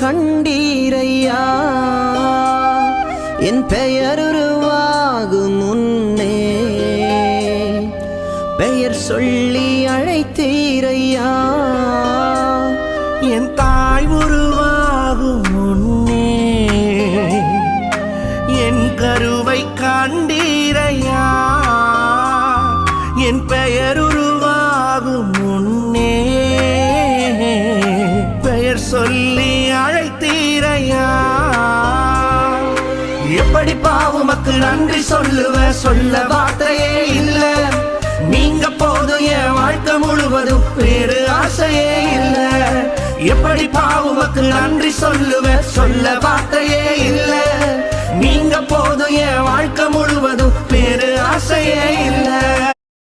கண்டீரையா என் பெயர் உருவாகும் முன்னே பெயர் சொல்லி அழைத்தீரையா என் தாய் உருவாகும் முன்னே என் கருவை கண்டீரையா என் பெயர் உருவாகும் முன்னே பெயர் சொல்லி அழைத்தீரையா எப்படி பாவுமக்கு நன்றி சொல்ல வார்த்தையே இல்ல நீங்க போதும் என் வாழ்க்கை முழுவதும் வேறு ஆசையே இல்ல எப்படி பாவுமக்கு நன்றி சொல்ல வார்த்தையே இல்ல நீங்க போதும் என் வாழ்க்கை முழுவதும் வேறு ஆசையே இல்ல